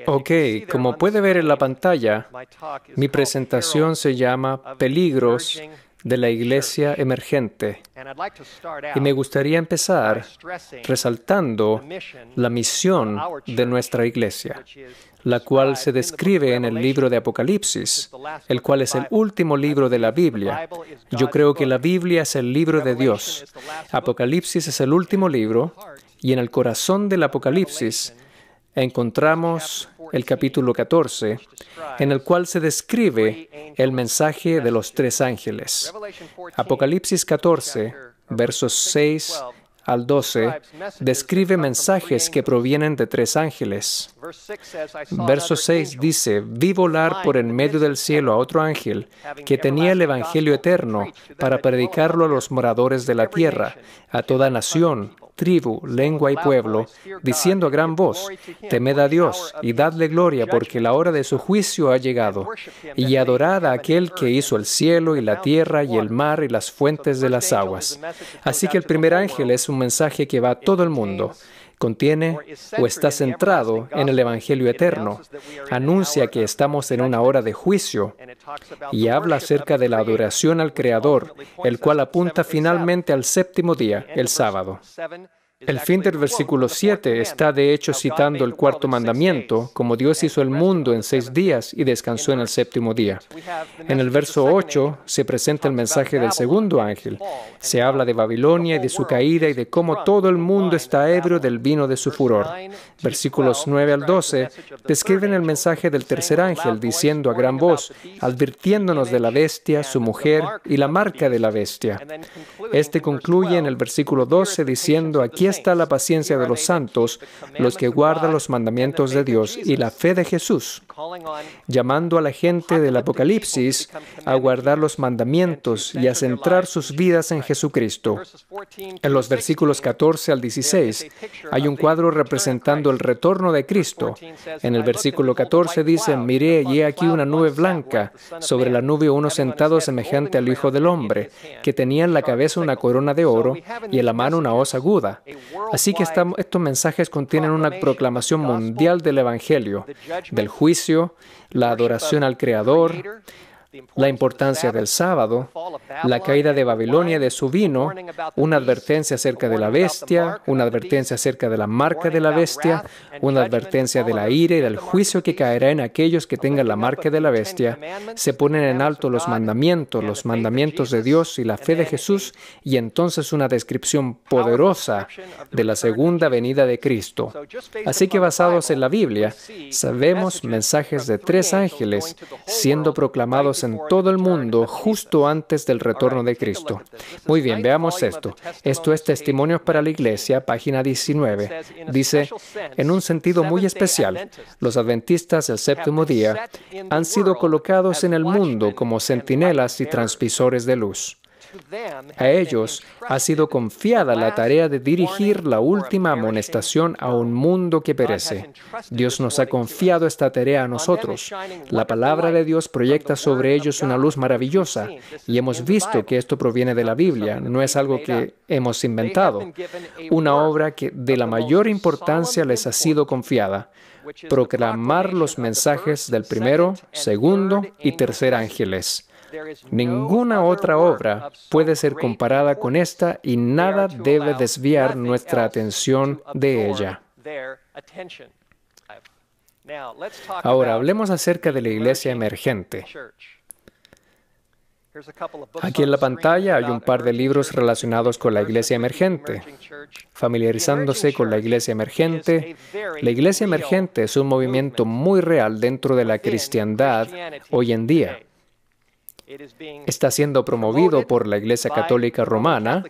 Ok, como puede ver en la pantalla, mi presentación se llama Peligros de la Iglesia Emergente. Y me gustaría empezar resaltando la misión de nuestra iglesia, la cual se describe en el libro de Apocalipsis, el cual es el último libro de la Biblia. Yo creo que la Biblia es el libro de Dios. Apocalipsis es el último libro, y en el corazón del Apocalipsis encontramos el capítulo 14, en el cual se describe el mensaje de los tres ángeles. Apocalipsis 14, versos 6 al 12, describe mensajes que provienen de tres ángeles. Verso 6 dice: «Vi volar por en medio del cielo a otro ángel que tenía el Evangelio eterno para predicarlo a los moradores de la tierra, a toda nación, tribu, lengua y pueblo, diciendo a gran voz: temed a Dios y dadle gloria, porque la hora de su juicio ha llegado, y adorad a aquel que hizo el cielo y la tierra y el mar y las fuentes de las aguas». Así que el primer ángel es un mensaje que va a todo el mundo. Contiene o está centrado en el Evangelio eterno. Anuncia que estamos en una hora de juicio y habla acerca de la adoración al Creador, el cual apunta finalmente al séptimo día, el sábado. El fin del versículo 7 está de hecho citando el cuarto mandamiento, como Dios hizo el mundo en 6 días y descansó en el séptimo día. En el verso 8 se presenta el mensaje del segundo ángel. Se habla de Babilonia y de su caída y de cómo todo el mundo está ebrio del vino de su furor. Versículos 9 al 12 describen el mensaje del tercer ángel, diciendo a gran voz, advirtiéndonos de la bestia, su mujer y la marca de la bestia. Este concluye en el versículo 12 diciendo: aquí está la paciencia de los santos, los que guardan los mandamientos de Dios y la fe de Jesús, llamando a la gente del Apocalipsis a guardar los mandamientos y a centrar sus vidas en Jesucristo. En los versículos 14 al 16 hay un cuadro representando el retorno de Cristo. En el versículo 14 dice: miré y he aquí una nube blanca, sobre la nube uno sentado semejante al Hijo del Hombre, que tenía en la cabeza una corona de oro y en la mano una hoz aguda. Así que estos mensajes contienen una proclamación mundial del Evangelio, del juicio, la adoración al Creador, la importancia del sábado, la caída de Babilonia y de su vino, una advertencia acerca de la bestia, una advertencia acerca de la marca de la bestia, una advertencia de la ira y del juicio que caerá en aquellos que tengan la marca de la bestia. Se ponen en alto los mandamientos de Dios y la fe de Jesús, y entonces una descripción poderosa de la segunda venida de Cristo. Así que basados en la Biblia, sabemos mensajes de tres ángeles siendo proclamados en todo el mundo justo antes del retorno de Cristo. Muy bien, veamos esto. Esto es Testimonios para la Iglesia, página 19. Dice: en un sentido muy especial, los adventistas del séptimo día han sido colocados en el mundo como centinelas y transmisores de luz. A ellos ha sido confiada la tarea de dirigir la última amonestación a un mundo que perece. Dios nos ha confiado esta tarea a nosotros. La palabra de Dios proyecta sobre ellos una luz maravillosa, y hemos visto que esto proviene de la Biblia, no es algo que hemos inventado. Una obra que de la mayor importancia les ha sido confiada: proclamar los mensajes del primero, segundo y tercer ángeles. Ninguna otra obra puede ser comparada con esta y nada debe desviar nuestra atención de ella. Ahora, hablemos acerca de la iglesia emergente. Aquí en la pantalla hay un par de libros relacionados con la iglesia emergente. Familiarizándose con la iglesia emergente es un movimiento muy real dentro de la cristiandad hoy en día. Está siendo promovido por la Iglesia Católica Romana.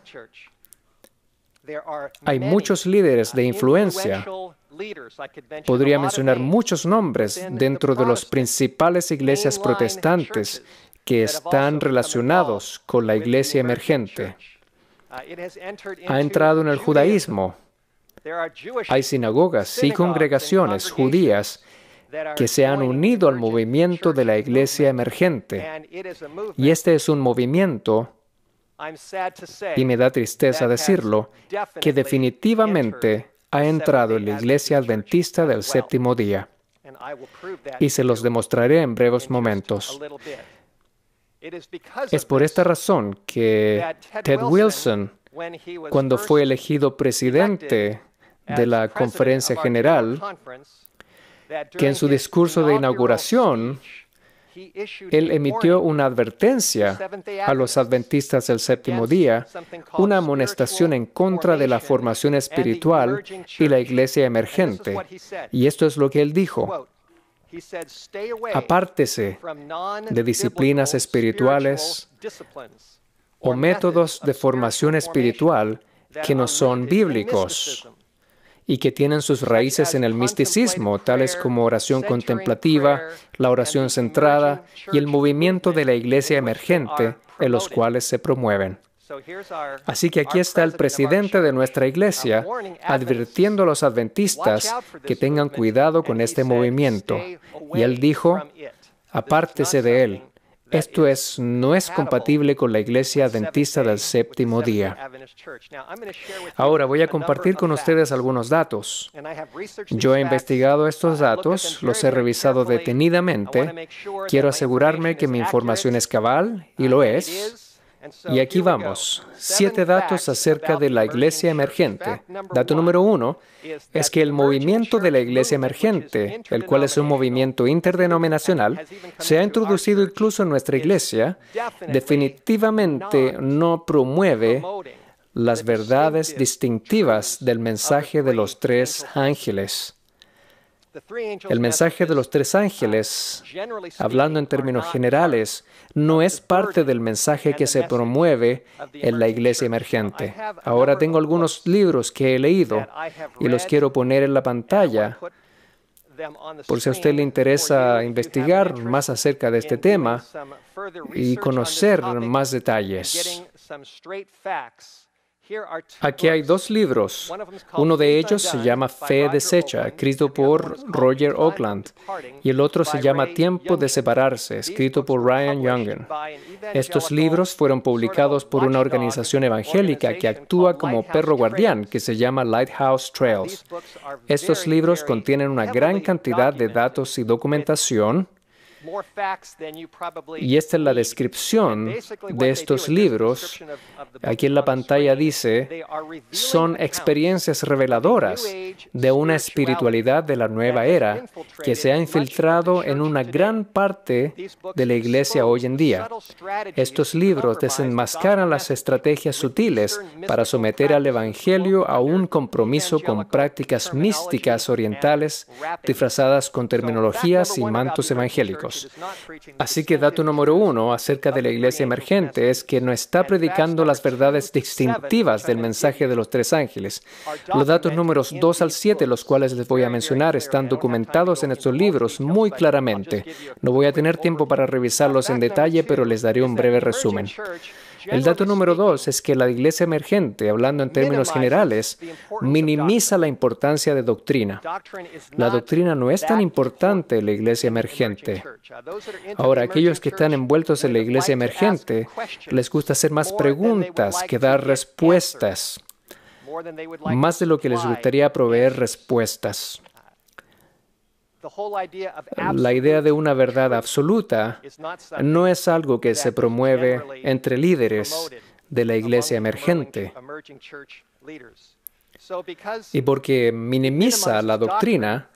Hay muchos líderes de influencia. Podría mencionar muchos nombres dentro de las principales iglesias protestantes que están relacionados con la iglesia emergente. Ha entrado en el judaísmo. Hay sinagogas y congregaciones judías que se han unido al movimiento de la iglesia emergente. Y este es un movimiento, y me da tristeza decirlo, que definitivamente ha entrado en la iglesia adventista del séptimo día. y se los demostraré en breves momentos. Es por esta razón que Ted Wilson, cuando fue elegido presidente de la Conferencia General, que en su discurso de inauguración, él emitió una advertencia a los adventistas del séptimo día, una amonestación en contra de la formación espiritual y la iglesia emergente. Y esto es lo que él dijo: apártese de disciplinas espirituales o métodos de formación espiritual que no son bíblicos y que tienen sus raíces en el misticismo, tales como oración contemplativa, la oración centrada y el movimiento de la iglesia emergente, en los cuales se promueven. Así que aquí está el presidente de nuestra iglesia advirtiendo a los adventistas que tengan cuidado con este movimiento. Y él dijo: apártese de él. Esto no es compatible con la iglesia adventista del séptimo día. Ahora voy a compartir con ustedes algunos datos. Yo he investigado estos datos, los he revisado detenidamente. Quiero asegurarme que mi información es cabal, y lo es. Y aquí vamos, 7 datos acerca de la iglesia emergente. Dato número 1 es que el movimiento de la iglesia emergente, el cual es un movimiento interdenominacional, se ha introducido incluso en nuestra iglesia, definitivamente no promueve las verdades distintivas del mensaje de los 3 ángeles. El mensaje de los 3 ángeles, hablando en términos generales, no es parte del mensaje que se promueve en la iglesia emergente. Ahora tengo algunos libros que he leído y los quiero poner en la pantalla por si a usted le interesa investigar más acerca de este tema y conocer más detalles. Aquí hay 2 libros. Uno de ellos se llama Fe deshecha, escrito por Roger Oakland, y el otro se llama Tiempo de separarse, escrito por Ryan Youngen. Estos libros fueron publicados por una organización evangélica que actúa como perro guardián, que se llama Lighthouse Trails. Estos libros contienen una gran cantidad de datos y documentación. Y esta es la descripción de estos libros. Aquí en la pantalla dice: son experiencias reveladoras de una espiritualidad de la nueva era que se ha infiltrado en una gran parte de la iglesia hoy en día. Estos libros desenmascaran las estrategias sutiles para someter al evangelio a un compromiso con prácticas místicas orientales disfrazadas con terminologías y mantos evangélicos. Así que dato número 1 acerca de la iglesia emergente es que no está predicando las verdades distintivas del mensaje de los 3 ángeles. Los datos números 2 al 7, los cuales les voy a mencionar, están documentados en estos libros muy claramente. No voy a tener tiempo para revisarlos en detalle, pero les daré un breve resumen. El dato número 2 es que la iglesia emergente, hablando en términos generales, minimiza la importancia de doctrina. La doctrina no es tan importante en la iglesia emergente. Ahora, aquellos que están envueltos en la iglesia emergente, les gusta hacer más preguntas que dar respuestas, más de lo que les gustaría proveer respuestas. La idea de una verdad absoluta no es algo que se promueve entre líderes de la iglesia emergente. Y porque minimiza la doctrina,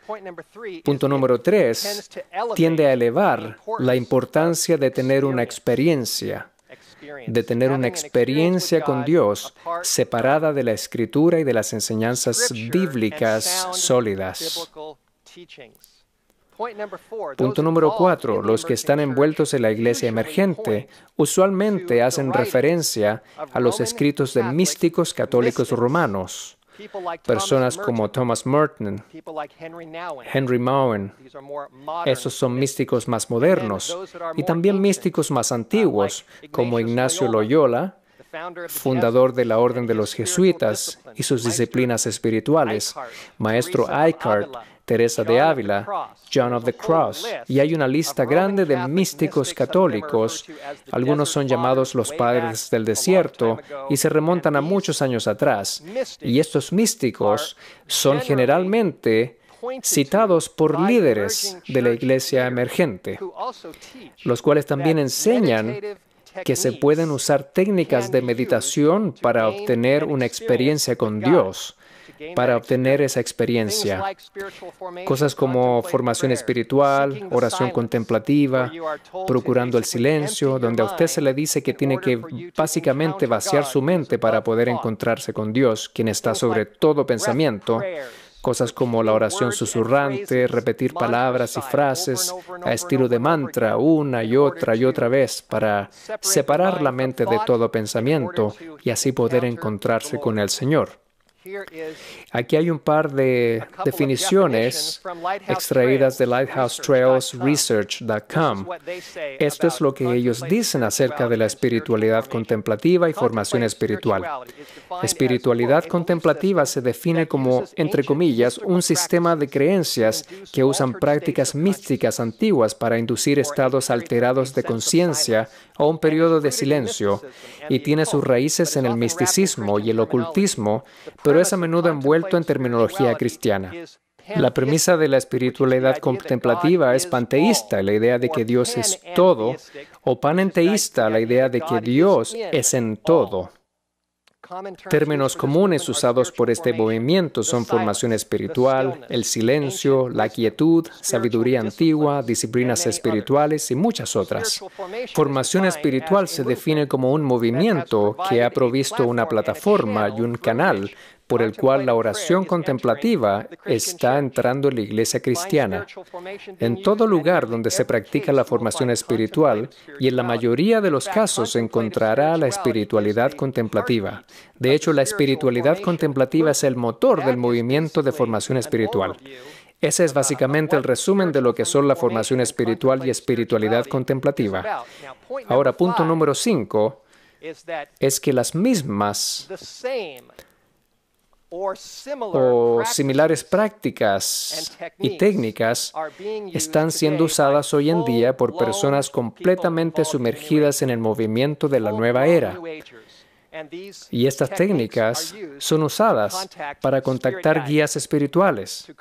punto número 3, tiende a elevar la importancia de tener una experiencia con Dios separada de la Escritura y de las enseñanzas bíblicas sólidas. Punto número 4. Los que están envueltos en la iglesia emergente usualmente hacen referencia a los escritos de místicos católicos romanos. Personas como Thomas Merton, Henry Nouwen. Esos son místicos más modernos. Y también místicos más antiguos, como Ignacio Loyola, fundador de la Orden de los Jesuitas y sus disciplinas espirituales, Maestro Eckhart, Teresa de Ávila, John of the Cross, y hay una lista grande de místicos católicos. Algunos son llamados los padres del desierto y se remontan a muchos años atrás. Y estos místicos son generalmente citados por líderes de la iglesia emergente, los cuales también enseñan que se pueden usar técnicas de meditación para obtener una experiencia con Dios, para obtener esa experiencia. Cosas como formación espiritual, oración contemplativa, procurando el silencio, donde a usted se le dice que tiene que básicamente vaciar su mente para poder encontrarse con Dios, quien está sobre todo pensamiento. Cosas como la oración susurrante, repetir palabras y frases a estilo de mantra una y otra vez para separar la mente de todo pensamiento y así poder encontrarse con el Señor. Aquí hay un par de definiciones extraídas de lighthousetrailsresearch.com. Esto es lo que ellos dicen acerca de la espiritualidad contemplativa y formación espiritual. Espiritualidad contemplativa se define como, entre comillas, un sistema de creencias que usan prácticas místicas antiguas para inducir estados alterados de conciencia o un periodo de silencio, y tiene sus raíces en el misticismo y el ocultismo, pero es a menudo envuelto en terminología cristiana. La premisa de la espiritualidad contemplativa es panteísta, la idea de que Dios es todo, o panenteísta, la idea de que Dios es en todo. Términos comunes usados por este movimiento son formación espiritual, el silencio, la quietud, sabiduría antigua, disciplinas espirituales y muchas otras. Formación espiritual se define como un movimiento que ha provisto una plataforma y un canal por el cual la oración contemplativa está entrando en la iglesia cristiana. En todo lugar donde se practica la formación espiritual, y en la mayoría de los casos se encontrará la espiritualidad contemplativa. De hecho, la espiritualidad contemplativa es el motor del movimiento de formación espiritual. Ese es básicamente el resumen de lo que son la formación espiritual y espiritualidad contemplativa. Ahora, punto número 5 es que las mismas o similares prácticas y técnicas están siendo usadas hoy en día por personas completamente sumergidas en el movimiento de la nueva era. Y estas técnicas son usadas para contactar guías espirituales,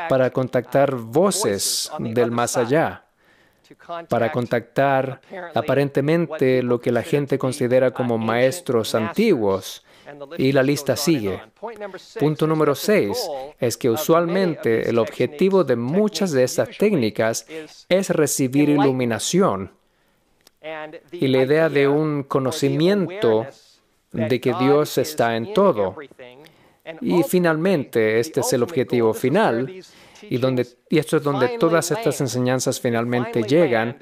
para contactar voces del más allá, para contactar aparentemente lo que la gente considera como maestros antiguos. Y la lista sigue. Punto número 6 es que usualmente el objetivo de muchas de estas técnicas es recibir iluminación y la idea de un conocimiento de que Dios está en todo. Y finalmente, este es el objetivo final, y esto es donde todas estas enseñanzas finalmente llegan.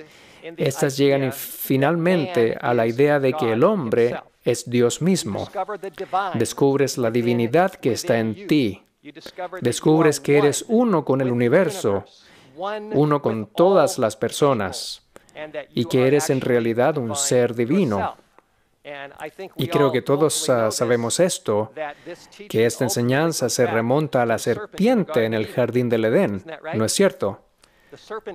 Estas llegan finalmente a la idea de que el hombre es Dios mismo. Descubres la divinidad que está en ti. Descubres que eres uno con el universo, uno con todas las personas, y que eres en realidad un ser divino. Y creo que todos sabemos esto, que esta enseñanza se remonta a la serpiente en el jardín del Edén, ¿no es cierto?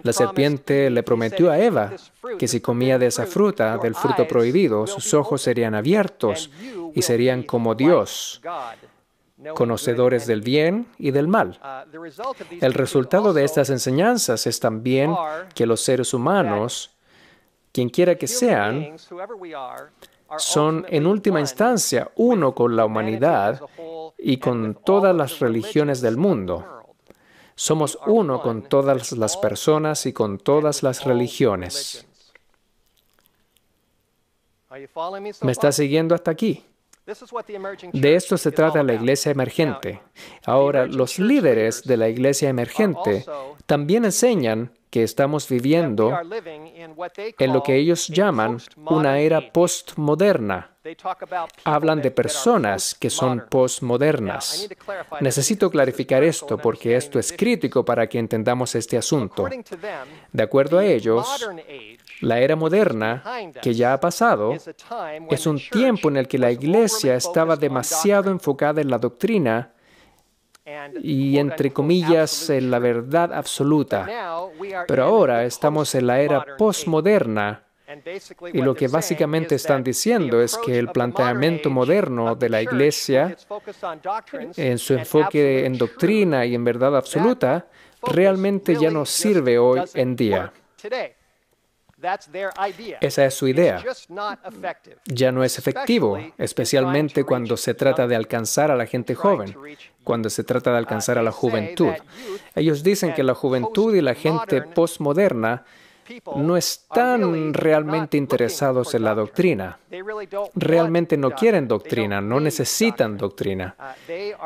La serpiente le prometió a Eva que si comía de esa fruta, del fruto prohibido, sus ojos serían abiertos y serían como Dios, conocedores del bien y del mal. El resultado de estas enseñanzas es también que los seres humanos, quienquiera que sean, son en última instancia uno con la humanidad y con todas las religiones del mundo. Somos uno con todas las personas y con todas las religiones. ¿Me está siguiendo hasta aquí? De esto se trata la iglesia emergente. Ahora, los líderes de la iglesia emergente también enseñan que estamos viviendo en lo que ellos llaman una era postmoderna. Hablan de personas que son postmodernas. Necesito clarificar esto porque esto es crítico para que entendamos este asunto. De acuerdo a ellos, la era moderna, que ya ha pasado, es un tiempo en el que la iglesia estaba demasiado enfocada en la doctrina y, entre comillas, en la verdad absoluta. Pero ahora estamos en la era postmoderna, Y lo que básicamente están diciendo es que el planteamiento moderno de la Iglesia, en su enfoque en doctrina y en verdad absoluta, realmente ya no sirve hoy en día. Esa es su idea. Ya no es efectivo, especialmente cuando se trata de alcanzar a la gente joven, cuando se trata de alcanzar a la juventud. Ellos dicen que la juventud y la gente postmoderna no están realmente interesados en la doctrina. Realmente no quieren doctrina, no necesitan doctrina.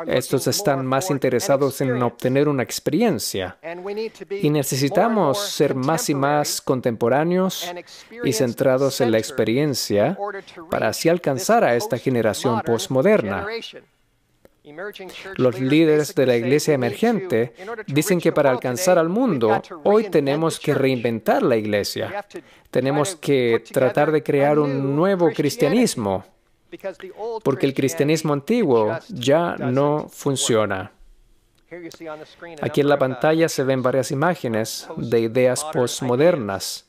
Estos están más interesados en obtener una experiencia. Y necesitamos ser más y más contemporáneos y centrados en la experiencia para así alcanzar a esta generación postmoderna. Los líderes de la iglesia emergente dicen que para alcanzar al mundo, hoy tenemos que reinventar la iglesia. Tenemos que tratar de crear un nuevo cristianismo, porque el cristianismo antiguo ya no funciona. Aquí en la pantalla se ven varias imágenes de ideas postmodernas.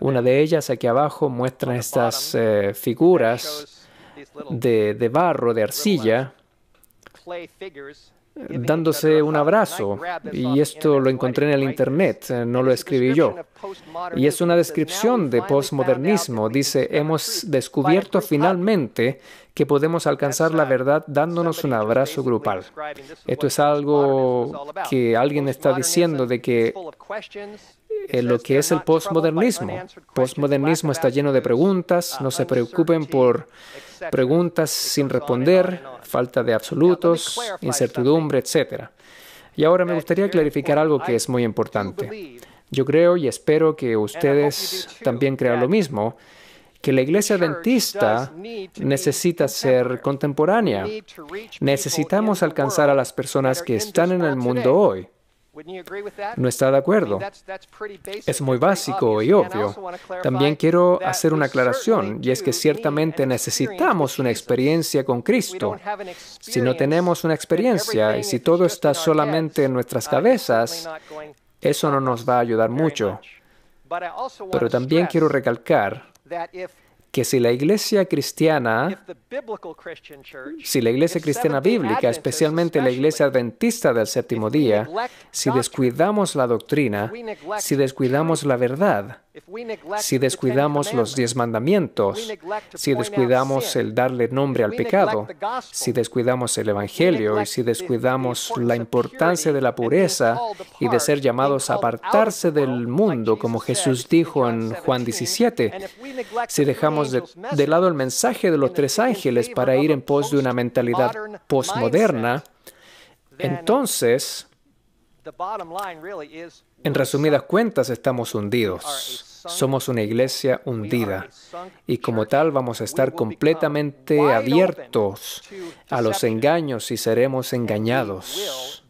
Una de ellas aquí abajo muestra estas figuras de barro, de arcilla, dándose un abrazo, y esto lo encontré en el internet, no lo escribí yo. Y es una descripción de postmodernismo. Dice, hemos descubierto finalmente que podemos alcanzar la verdad dándonos un abrazo grupal. Esto es algo que alguien está diciendo de que lo que es el postmodernismo. Postmodernismo está lleno de preguntas, no se preocupen por preguntas sin responder, falta de absolutos, incertidumbre, etc. Y ahora me gustaría clarificar algo que es muy importante. Yo creo y espero que ustedes también crean lo mismo, que la iglesia adventista necesita ser contemporánea. Necesitamos alcanzar a las personas que están en el mundo hoy. ¿No está de acuerdo? Es muy básico y obvio. También quiero hacer una aclaración, y es que ciertamente necesitamos una experiencia con Cristo. Si no tenemos una experiencia y si todo está solamente en nuestras cabezas, eso no nos va a ayudar mucho. Pero también quiero recalcar que si la iglesia cristiana bíblica, especialmente la iglesia adventista del séptimo día, si descuidamos la doctrina, si descuidamos la verdad, si descuidamos los 10 mandamientos, si descuidamos el darle nombre al pecado, si descuidamos el Evangelio y si descuidamos la importancia de la pureza y de ser llamados a apartarse del mundo, como Jesús dijo en Juan 17, si dejamos de lado el mensaje de los 3 ángeles para ir en pos de una mentalidad postmoderna, entonces, en resumidas cuentas, estamos hundidos. Somos una iglesia hundida y como tal vamos a estar completamente abiertos a los engaños y seremos engañados.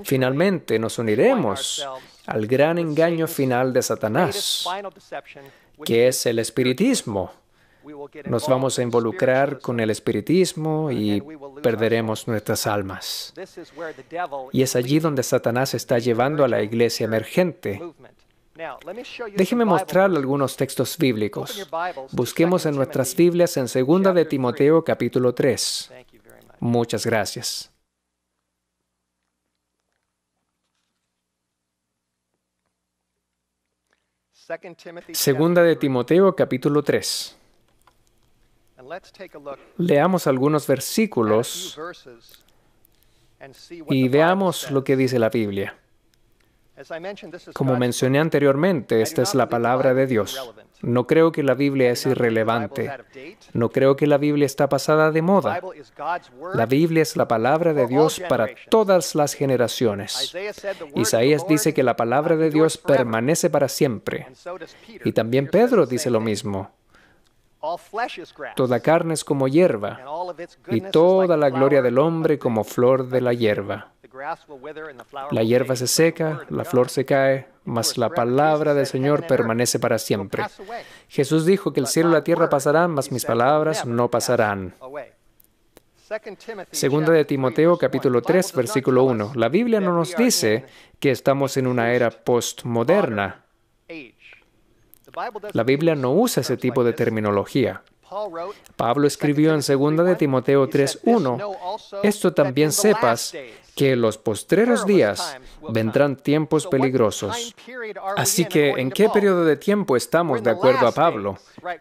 Finalmente nos uniremos al gran engaño final de Satanás, que es el espiritismo. Nos vamos a involucrar con el espiritismo y perderemos nuestras almas. Y es allí donde Satanás está llevando a la iglesia emergente. Déjeme mostrarle algunos textos bíblicos. Busquemos en nuestras Biblias en 2 de Timoteo capítulo 3. Muchas gracias. Segunda de Timoteo capítulo 3. Leamos algunos versículos y veamos lo que dice la Biblia. Como mencioné anteriormente, esta es la palabra de Dios. No creo que la Biblia es irrelevante. No creo que la Biblia está pasada de moda. La Biblia es la palabra de Dios para todas las generaciones. Isaías dice que la palabra de Dios permanece para siempre. Y también Pedro dice lo mismo. Toda carne es como hierba, y toda la gloria del hombre como flor de la hierba. La hierba se seca, la flor se cae, mas la palabra del Señor permanece para siempre. Jesús dijo que el cielo y la tierra pasarán, mas mis palabras no pasarán. Segunda de Timoteo, capítulo 3, versículo 1. La Biblia no nos dice que estamos en una era postmoderna. La Biblia no usa ese tipo de terminología. Pablo escribió en 2 de Timoteo 3:1, «Esto también sepas, que en los postreros días vendrán tiempos peligrosos». Así que, ¿en qué periodo de tiempo estamos de acuerdo a Pablo?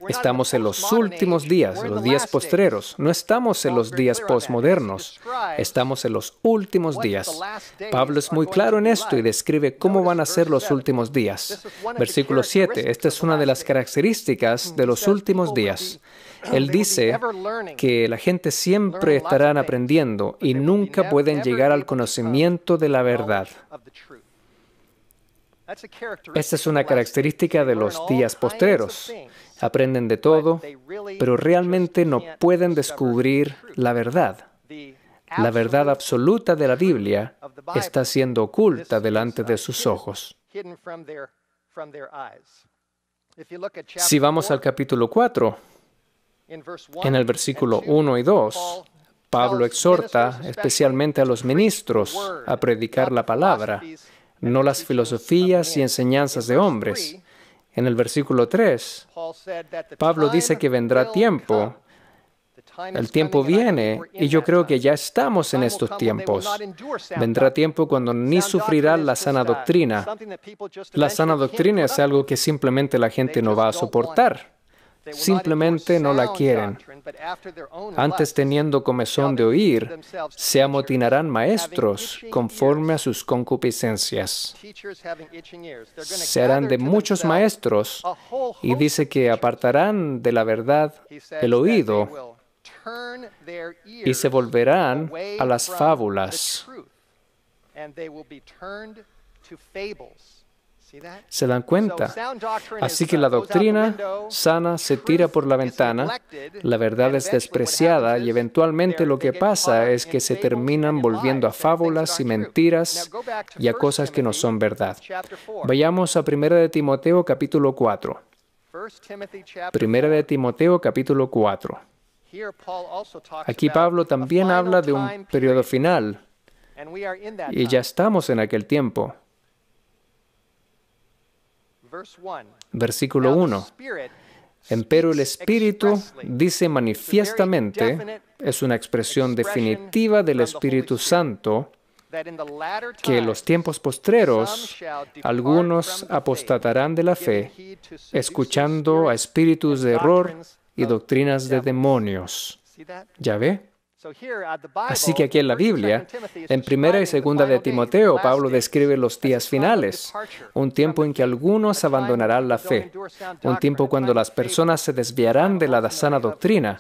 Estamos en los últimos días, los días postreros. No estamos en los días postmodernos. Estamos en los últimos días. Pablo es muy claro en esto y describe cómo van a ser los últimos días. Versículo 7. Esta es una de las características de los últimos días. Él dice que la gente siempre estarán aprendiendo y nunca pueden llegar al conocimiento de la verdad. Esta es una característica de los días postreros. Aprenden de todo, pero realmente no pueden descubrir la verdad. La verdad absoluta de la Biblia está siendo oculta delante de sus ojos. Si vamos al capítulo 4, en el versículo 1 y 2, Pablo exhorta especialmente a los ministros a predicar la palabra, no las filosofías y enseñanzas de hombres. En el versículo 3, Pablo dice que vendrá tiempo. El tiempo viene, y yo creo que ya estamos en estos tiempos. Vendrá tiempo cuando ni sufrirán la sana doctrina. La sana doctrina es algo que simplemente la gente no va a soportar. Simplemente no la quieren. Antes, teniendo comezón de oír, se amotinarán maestros conforme a sus concupiscencias. Se harán de muchos maestros, y dice que apartarán de la verdad el oído y se volverán a las fábulas. ¿Se dan cuenta? Así que la doctrina sana se tira por la ventana, la verdad es despreciada y eventualmente lo que pasa es que se terminan volviendo a fábulas y mentiras y a cosas que no son verdad. Vayamos a 1 de Timoteo capítulo 4. 1 de Timoteo capítulo 4. Aquí Pablo también habla de un periodo final y ya estamos en aquel tiempo. Versículo 1. Empero el Espíritu dice manifiestamente, es una expresión definitiva del Espíritu Santo, que en los tiempos postreros algunos apostatarán de la fe, escuchando a espíritus de error y doctrinas de demonios. ¿Ya ve? Así que aquí en la Biblia, en 1 y 2 de Timoteo, Pablo describe los días finales, un tiempo en que algunos abandonarán la fe, un tiempo cuando las personas se desviarán de la sana doctrina,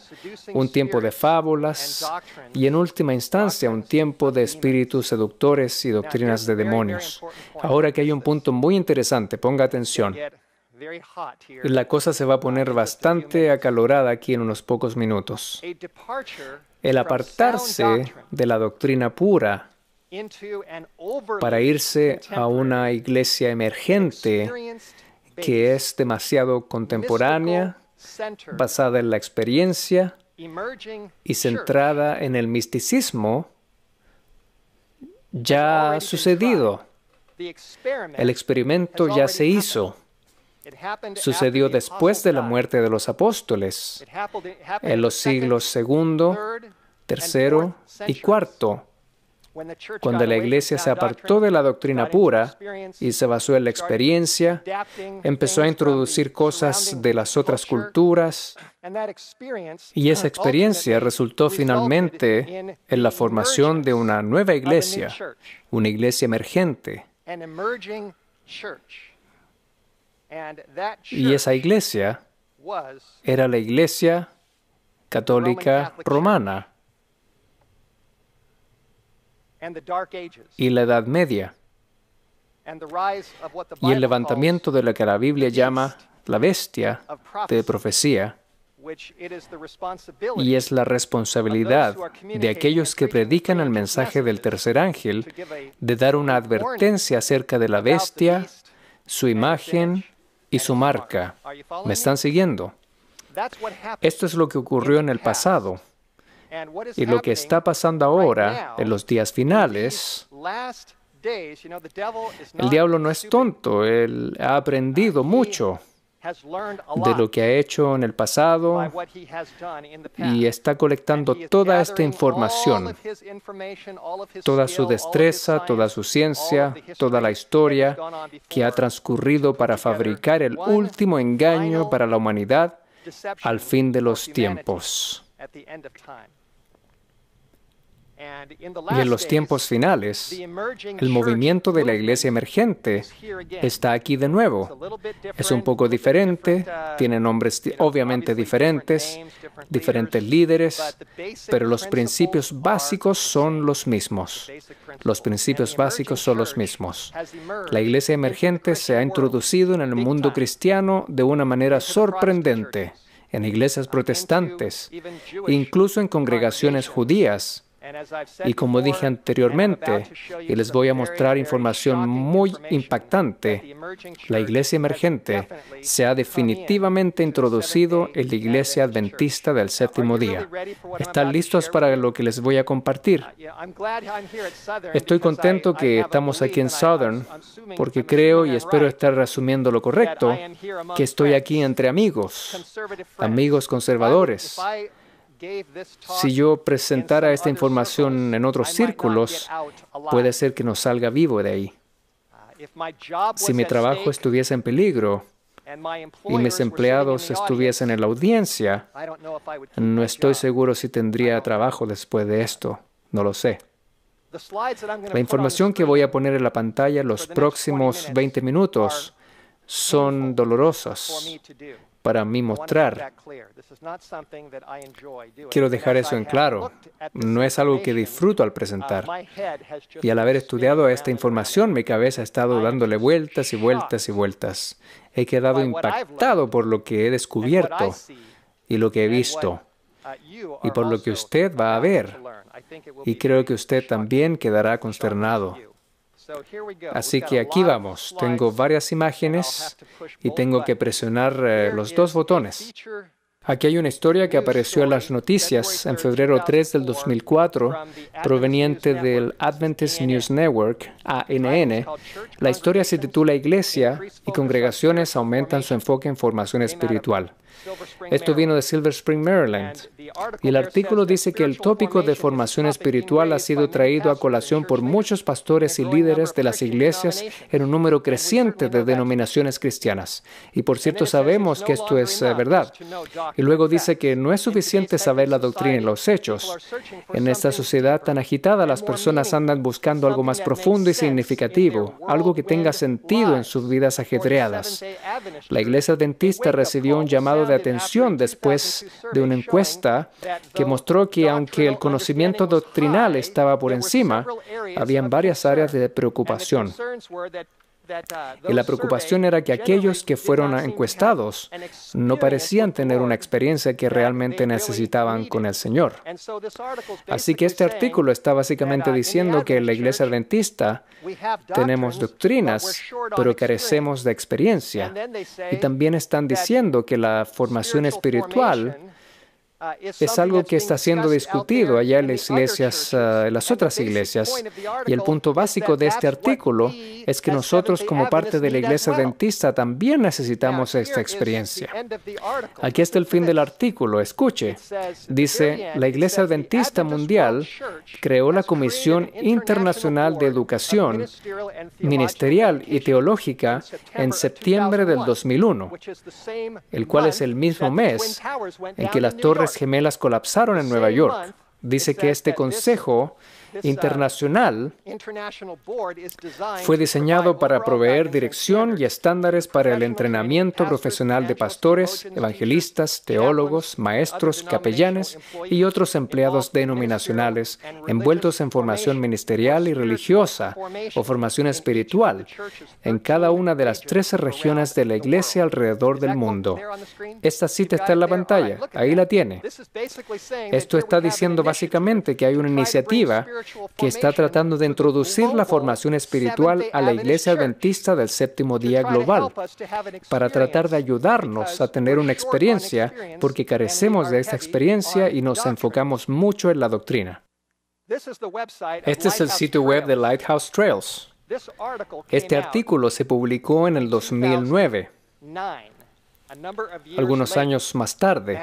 un tiempo de fábulas y, en última instancia, un tiempo de espíritus seductores y doctrinas de demonios. Ahora que hay un punto muy interesante, ponga atención. La cosa se va a poner bastante acalorada aquí en unos pocos minutos. El apartarse de la doctrina pura para irse a una iglesia emergente que es demasiado contemporánea, basada en la experiencia y centrada en el misticismo, ya ha sucedido. El experimento ya se hizo. Sucedió después de la muerte de los apóstoles, en los siglos segundo, tercero y cuarto, cuando la iglesia se apartó de la doctrina pura y se basó en la experiencia, empezó a introducir cosas de las otras culturas, y esa experiencia resultó finalmente en la formación de una nueva iglesia, una iglesia emergente. Y esa iglesia era la Iglesia Católica Romana y la Edad Media y el levantamiento de lo que la Biblia llama la bestia de profecía, y es la responsabilidad de aquellos que predican el mensaje del tercer ángel de dar una advertencia acerca de la bestia, su imagen y su marca. ¿Me están siguiendo? Esto es lo que ocurrió en el pasado. Y lo que está pasando ahora, en los días finales, el diablo no es tonto, él ha aprendido mucho. de lo que ha hecho en el pasado y está colectando toda esta información, toda su destreza, toda su ciencia, toda la historia que ha transcurrido para fabricar el último engaño para la humanidad al fin de los tiempos. Y en los tiempos finales, el movimiento de la iglesia emergente está aquí de nuevo. Es un poco diferente, tiene nombres obviamente diferentes, diferentes líderes, pero los principios básicos son los mismos. Los principios básicos son los mismos. La iglesia emergente se ha introducido en el mundo cristiano de una manera sorprendente, en iglesias protestantes, incluso en congregaciones judías. Y como dije anteriormente, y les voy a mostrar información muy impactante, la iglesia emergente se ha definitivamente introducido en la iglesia adventista del séptimo día. ¿Están listos para lo que les voy a compartir? Estoy contento que estamos aquí en Southern, porque creo y espero estar resumiendo lo correcto, que estoy aquí entre amigos conservadores. Si yo presentara esta información en otros círculos, puede ser que no salga vivo de ahí. Si mi trabajo estuviese en peligro y mis empleados estuviesen en la audiencia, no estoy seguro si tendría trabajo después de esto. No lo sé. La información que voy a poner en la pantalla los próximos 20 minutos son dolorosas para mí mostrar. Quiero dejar eso en claro. No es algo que disfruto al presentar. Y al haber estudiado esta información, mi cabeza ha estado dándole vueltas y vueltas y vueltas. He quedado impactado por lo que he descubierto y lo que he visto, y por lo que usted va a ver. Y creo que usted también quedará consternado. Así que aquí vamos. Tengo varias imágenes y tengo que presionar los dos botones. Aquí hay una historia que apareció en las noticias en febrero 3 del 2004, proveniente del Adventist News Network, ANN. La historia se titula Iglesia y congregaciones aumentan su enfoque en formación espiritual. Esto vino de Silver Spring, Maryland. Y el artículo dice que el tópico de formación espiritual ha sido traído a colación por muchos pastores y líderes de las iglesias en un número creciente de denominaciones cristianas. Y por cierto, sabemos que esto es verdad. Y luego dice que no es suficiente saber la doctrina y los hechos. En esta sociedad tan agitada, las personas andan buscando algo más profundo y significativo, algo que tenga sentido en sus vidas ajetreadas. La iglesia adventista recibió un llamado de atención después de una encuesta que mostró que aunque el conocimiento doctrinal estaba por encima, habían varias áreas de preocupación. Y la preocupación era que aquellos que fueron encuestados no parecían tener una experiencia que realmente necesitaban con el Señor. Así que este artículo está básicamente diciendo que en la iglesia adventista tenemos doctrinas, pero carecemos de experiencia. Y también están diciendo que la formación espiritual es algo que está siendo discutido allá en las iglesias, las otras iglesias. Y el punto básico de este artículo es que nosotros, como parte de la iglesia adventista, también necesitamos esta experiencia. Aquí está el fin del artículo. Escuche. Dice, la iglesia adventista mundial creó la Comisión Internacional de Educación Ministerial y Teológica en septiembre del 2001, el cual es el mismo mes en que las Torres Gemelas colapsaron en Nueva York. Dice que este consejo internacional fue diseñado para proveer dirección y estándares para el entrenamiento profesional de pastores, evangelistas, teólogos, maestros, capellanes y otros empleados denominacionales envueltos en formación ministerial y religiosa o formación espiritual en cada una de las 13 regiones de la iglesia alrededor del mundo. Esta cita está en la pantalla. Ahí la tiene. Esto está diciendo básicamente que hay una iniciativa que está tratando de introducir la formación espiritual a la Iglesia Adventista del Séptimo Día Global, para tratar de ayudarnos a tener una experiencia, porque carecemos de esta experiencia y nos enfocamos mucho en la doctrina. Este es el sitio web de Lighthouse Trails. Este artículo se publicó en el 2009. algunos años más tarde.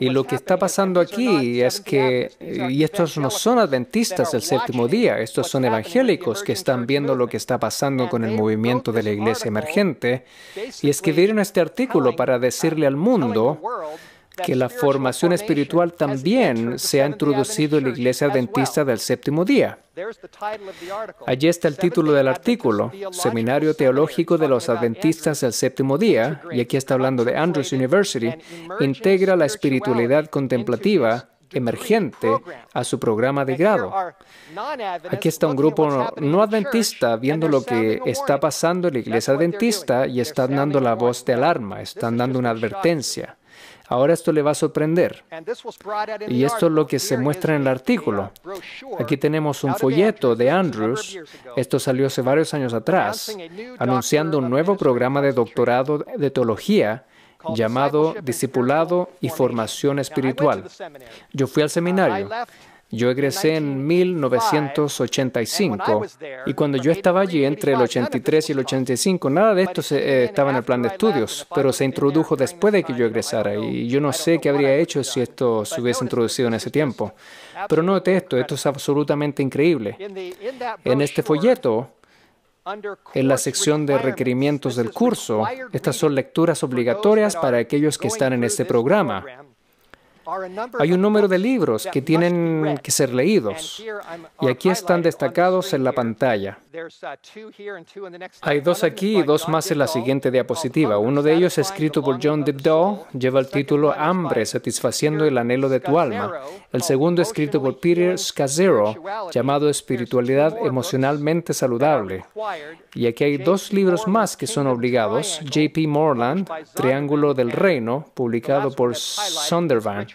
Y lo que está pasando aquí es que, y estos no son adventistas del séptimo día, estos son evangélicos que están viendo lo que está pasando con el movimiento de la iglesia emergente, y escribieron este artículo para decirle al mundo que la formación espiritual también se ha introducido en la iglesia adventista del séptimo día. Allí está el título del artículo, Seminario Teológico de los Adventistas del Séptimo Día, y aquí está hablando de Andrews University, integra la espiritualidad contemplativa emergente a su programa de grado. Aquí está un grupo no adventista viendo lo que está pasando en la iglesia adventista y están dando la voz de alarma, están dando una advertencia. Ahora esto le va a sorprender. Y esto es lo que se muestra en el artículo. Aquí tenemos un folleto de Andrews, esto salió hace varios años atrás, anunciando un nuevo programa de doctorado de teología llamado Discipulado y Formación Espiritual. Yo fui al seminario. Yo egresé en 1985 y cuando yo estaba allí entre el 83 y el 85, nada de esto estaba en el plan de estudios, pero se introdujo después de que yo egresara y yo no sé qué habría hecho si esto se hubiese introducido en ese tiempo. Pero note esto es absolutamente increíble. En este folleto, en la sección de requerimientos del curso, estas son lecturas obligatorias para aquellos que están en este programa. Hay un número de libros que tienen que ser leídos, y aquí están destacados en la pantalla. Hay dos aquí y dos más en la siguiente diapositiva. Uno de ellos, escrito por John Dibdall, lleva el título Hambre, satisfaciendo el anhelo de tu alma. El segundo, escrito por Peter Scazzero, llamado Espiritualidad emocionalmente saludable. Y aquí hay dos libros más que son obligados. J.P. Moreland, Triángulo del Reino, publicado por Zondervan.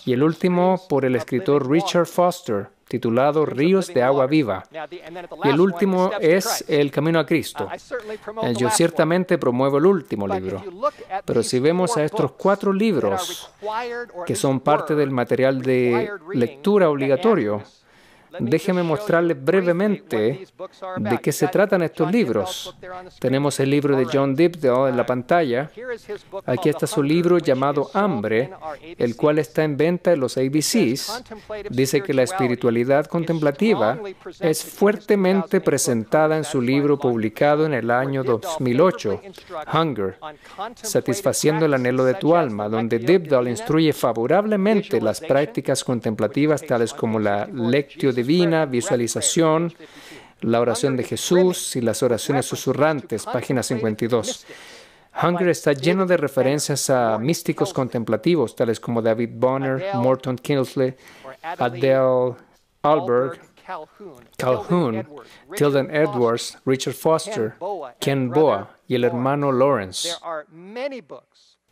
Y el último por el escritor Richard Foster, titulado Ríos de Agua Viva. Y el último es El Camino a Cristo. Yo ciertamente promuevo el último libro, pero si vemos a estos 4 libros que son parte del material de lectura obligatorio, déjeme mostrarles brevemente de qué se tratan estos libros. Tenemos el libro de John Dibdall en la pantalla. Aquí está su libro llamado Hambre, el cual está en venta en los ABCs. Dice que la espiritualidad contemplativa es fuertemente presentada en su libro publicado en el año 2008, Hunger, satisfaciendo el anhelo de tu alma, donde Dibdall instruye favorablemente las prácticas contemplativas tales como la lectio divina, visualización, la oración de Jesús y las oraciones susurrantes, página 52. Hunger está lleno de referencias a místicos contemplativos, tales como David Bonner, Morton Kingsley, Adele Alberg, Calhoun, Tilden Edwards, Richard Foster, Ken Boa y el hermano Lawrence.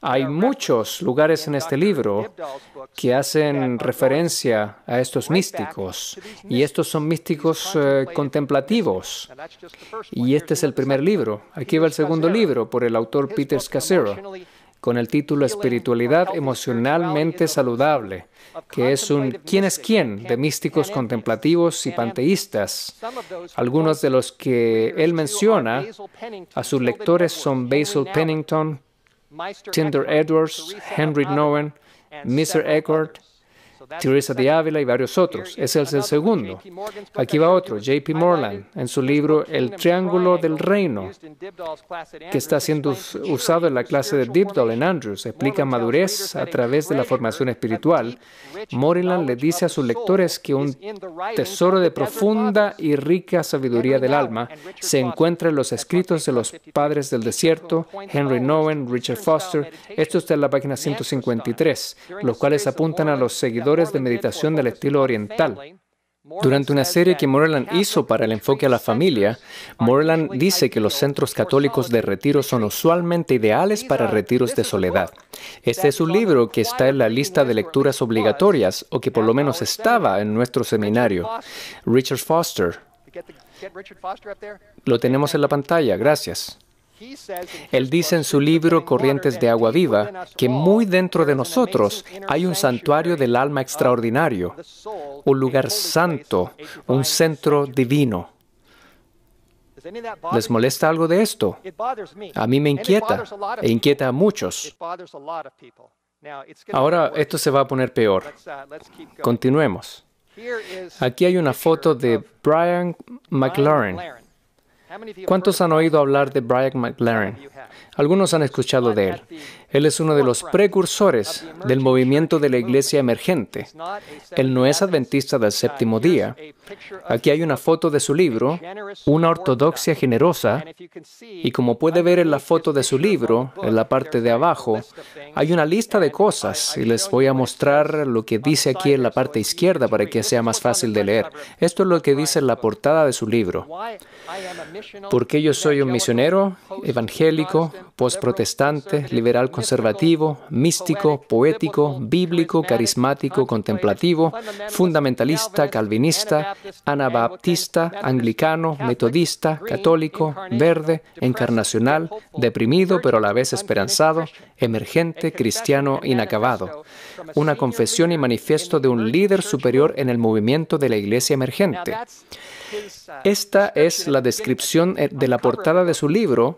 Hay muchos lugares en este libro que hacen referencia a estos místicos, y estos son místicos contemplativos. Y este es el primer libro. Aquí va el segundo libro por el autor Peter Scazzero, con el título Espiritualidad emocionalmente saludable, que es un ¿quién es quién? De místicos contemplativos y panteístas. Algunos de los que él menciona a sus lectores son Basil Pennington, Tyndall Edwards, Henry Nouwen, Mr. Eckhart, Teresa de Ávila y varios otros. Ese es el segundo. Aquí va otro, J.P. Moreland, en su libro El Triángulo del Reino, que está siendo usado en la clase de Dibdall en Andrews. Explica madurez a través de la formación espiritual. Moreland le dice a sus lectores que un tesoro de profunda y rica sabiduría del alma se encuentra en los escritos de los padres del desierto, Henry Nouwen, Richard Foster. Esto está en la página 153, los cuales apuntan a los seguidores de meditación del estilo oriental. Durante una serie que Moreland hizo para el enfoque a la familia, Moreland dice que los centros católicos de retiro son usualmente ideales para retiros de soledad. Este es un libro que está en la lista de lecturas obligatorias, o que por lo menos estaba en nuestro seminario. Richard Foster. Lo tenemos en la pantalla, gracias. Él dice en su libro Corrientes de Agua Viva que muy dentro de nosotros hay un santuario del alma extraordinario, un lugar santo, un centro divino. ¿Les molesta algo de esto? A mí me inquieta e inquieta a muchos. Ahora esto se va a poner peor. Continuemos. Aquí hay una foto de Brian McLaren. ¿Cuántos han oído hablar de Brian McLaren? Algunos han escuchado de él. Él es uno de los precursores del movimiento de la iglesia emergente. Él no es adventista del séptimo día. Aquí hay una foto de su libro, Una ortodoxia generosa, y como puede ver en la foto de su libro, en la parte de abajo, hay una lista de cosas, y les voy a mostrar lo que dice aquí en la parte izquierda para que sea más fácil de leer. Esto es lo que dice en la portada de su libro. ¿Por qué yo soy un misionero, evangélico, postprotestante, liberal conservativo, místico, poético, bíblico, carismático, contemplativo, fundamentalista, calvinista, anabaptista, anglicano, metodista, católico, verde, encarnacional, deprimido pero a la vez esperanzado, emergente, cristiano, inacabado? Una confesión y manifiesto de un líder superior en el movimiento de la iglesia emergente. Esta es la descripción de la portada de su libro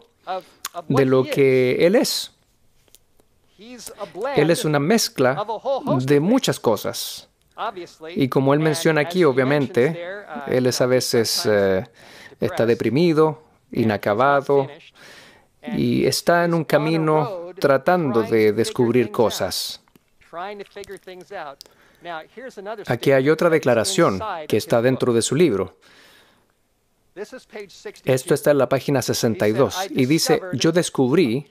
de lo que él es. Él es una mezcla de muchas cosas. Y como él menciona aquí, obviamente, él es a veces está deprimido, inacabado, y está en un camino tratando de descubrir cosas. Aquí hay otra declaración que está dentro de su libro. Esto está en la página 62 y dice, yo descubrí,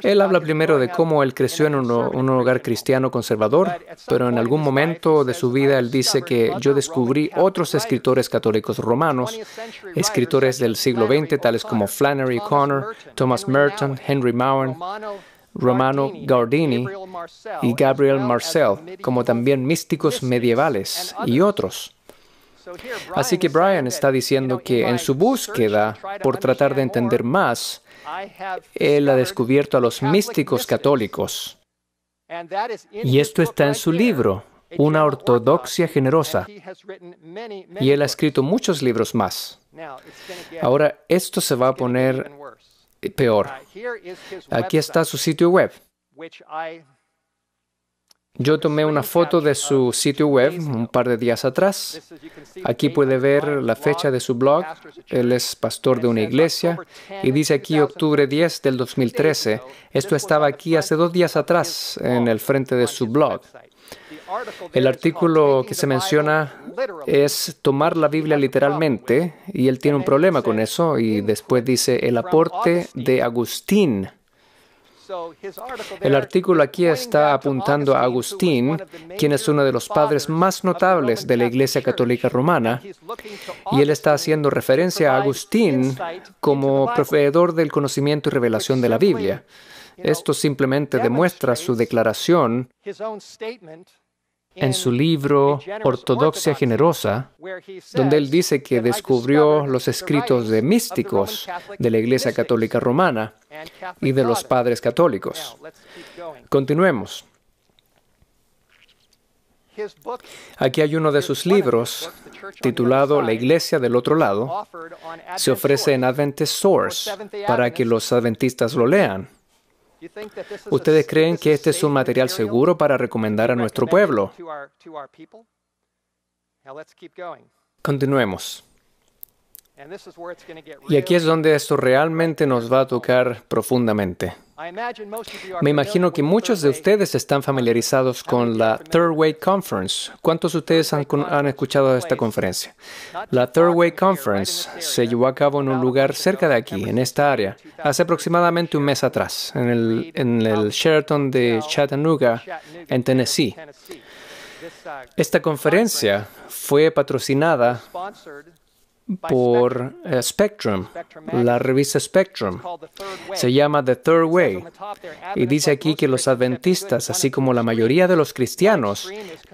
él habla primero de cómo él creció en un hogar cristiano conservador, pero en algún momento de su vida él dice que yo descubrí otros escritores católicos romanos, escritores del siglo XX tales como Flannery O'Connor, Thomas Merton, Henry Mouwen, Romano Guardini y Gabriel Marcel, como también místicos medievales y otros. Así que Brian está diciendo que en su búsqueda por tratar de entender más, él ha descubierto a los místicos católicos. Y esto está en su libro, Una ortodoxia generosa. Y él ha escrito muchos libros más. Ahora, esto se va a poner peor. Aquí está su sitio web. Yo tomé una foto de su sitio web un par de días atrás. Aquí puede ver la fecha de su blog. Él es pastor de una iglesia y dice aquí octubre 10 del 2013. Esto estaba aquí hace 2 días atrás en el frente de su blog. El artículo que se menciona es tomar la Biblia literalmente y él tiene un problema con eso y después dice el aporte de Agustín. El artículo aquí está apuntando a Agustín, quien es uno de los padres más notables de la Iglesia Católica Romana, y él está haciendo referencia a Agustín como proveedor del conocimiento y revelación de la Biblia. Esto simplemente demuestra su declaración en su libro Ortodoxia Generosa, donde él dice que descubrió los escritos de místicos de la Iglesia Católica Romana y de los padres católicos. Continuemos. Aquí hay uno de sus libros, titulado La Iglesia del Otro Lado. Se ofrece en Adventist Source para que los adventistas lo lean. ¿Ustedes creen que este es un material seguro para recomendar a nuestro pueblo? Continuemos. Y aquí es donde esto realmente nos va a tocar profundamente. Me imagino que muchos de ustedes están familiarizados con la Third Way Conference. ¿Cuántos de ustedes han escuchado de esta conferencia? La Third Way Conference se llevó a cabo en un lugar cerca de aquí, en esta área, hace aproximadamente un mes atrás, en el Sheraton de Chattanooga, en Tennessee. Esta conferencia fue patrocinada por Spectrum, la revista Spectrum. Se llama The Third Way. Y dice aquí que los adventistas, así como la mayoría de los cristianos,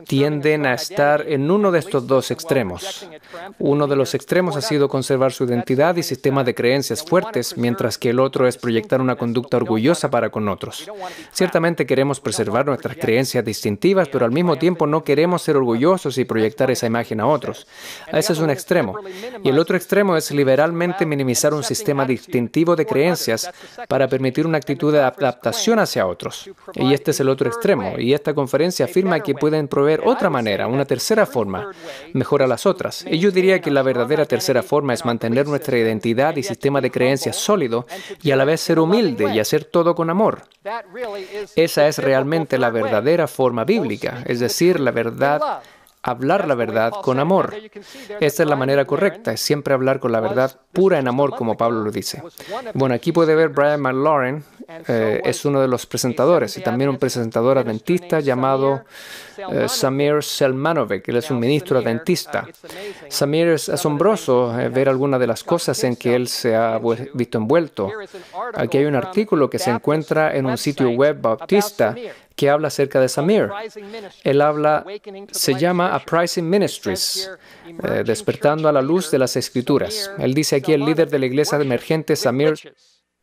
tienden a estar en uno de estos dos extremos. Uno de los extremos ha sido conservar su identidad y sistema de creencias fuertes, mientras que el otro es proyectar una conducta orgullosa para con otros. Ciertamente queremos preservar nuestras creencias distintivas, pero al mismo tiempo no queremos ser orgullosos y proyectar esa imagen a otros. Ese es un extremo. Y el otro extremo es liberalmente minimizar un sistema distintivo de creencias para permitir una actitud de adaptación hacia otros. Y este es el otro extremo. Y esta conferencia afirma que pueden proveer otra manera, una tercera forma, mejor a las otras. Y yo diría que la verdadera tercera forma es mantener nuestra identidad y sistema de creencias sólido y a la vez ser humilde y hacer todo con amor. Esa es realmente la verdadera forma bíblica, es decir, la verdad, hablar la verdad con amor. Esta es la manera correcta, es siempre hablar con la verdad pura en amor, como Pablo lo dice. Bueno, aquí puede ver Brian McLaren, es uno de los presentadores y también un presentador adventista llamado Samir Selmanovic. Él es un ministro adventista. Samir, es asombroso ver algunas de las cosas en que él se ha visto envuelto. Aquí hay un artículo que se encuentra en un sitio web bautista que habla acerca de Samir. Él habla, se llama Uprising Ministries, despertando a la luz de las Escrituras. Él dice aquí, el líder de la iglesia emergente, Samir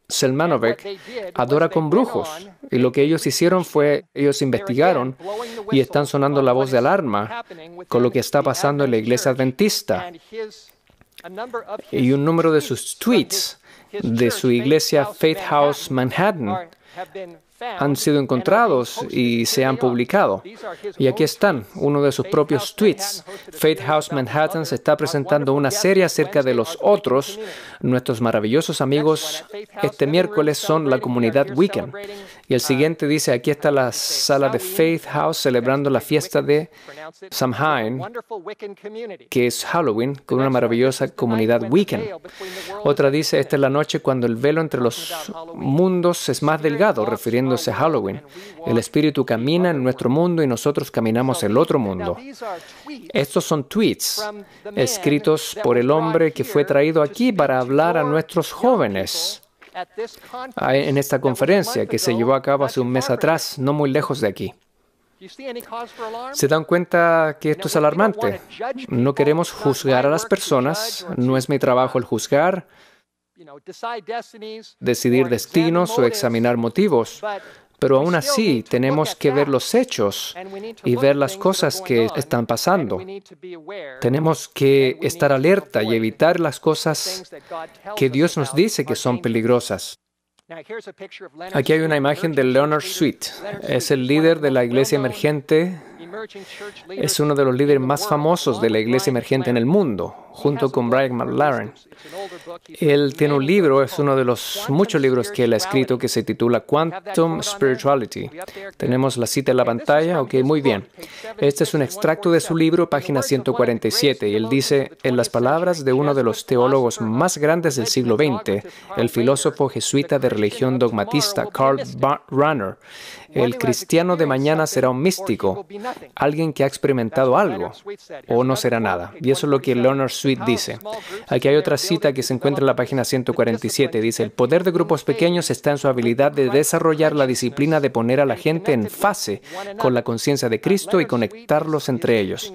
Selmanovic, adora con brujos. Y lo que ellos hicieron fue, ellos investigaron y están sonando la voz de alarma con lo que está pasando en la iglesia adventista. Y un número de sus tweets de su iglesia Faith House Manhattan han sido encontrados y se han publicado. Y aquí están, uno de sus propios tweets. Faith House Manhattan se está presentando una serie acerca de los otros. Nuestros maravillosos amigos este miércoles son la comunidad Wiccan. Y el siguiente dice, aquí está la sala de Faith House celebrando la fiesta de Samhain, que es Halloween, con una maravillosa comunidad Wiccan. Otra dice, esta es la noche cuando el velo entre los mundos es más delgado, refiriéndose a Halloween. El Espíritu camina en nuestro mundo y nosotros caminamos en el otro mundo. Estos son tweets escritos por el hombre que fue traído aquí para hablar a nuestros jóvenes en esta conferencia que se llevó a cabo hace un mes atrás, no muy lejos de aquí. ¿Se dan cuenta que esto es alarmante? No queremos juzgar a las personas, no es mi trabajo el juzgar, decidir destinos o examinar motivos, pero aún así tenemos que ver los hechos y ver las cosas que están pasando. Tenemos que estar alerta y evitar las cosas que Dios nos dice que son peligrosas. Aquí hay una imagen de Leonard Sweet. Es el líder de la iglesia emergente. Es uno de los líderes más famosos de la iglesia emergente en el mundo, junto con Brian McLaren. Él tiene un libro, es uno de los muchos libros que él ha escrito, que se titula Quantum Spirituality. Tenemos la cita en la pantalla. Ok, muy bien. Este es un extracto de su libro, página 147, y él dice, en las palabras de uno de los teólogos más grandes del siglo XX, el filósofo jesuita de religión dogmatista, Karl Rahner, el cristiano de mañana será un místico, alguien que ha experimentado algo, o no será nada. Y eso es lo que Leonard Sweet dice. Aquí hay otra cita que se encuentra en la página 147. Dice, el poder de grupos pequeños está en su habilidad de desarrollar la disciplina de poner a la gente en fase con la conciencia de Cristo y conectarlos entre ellos.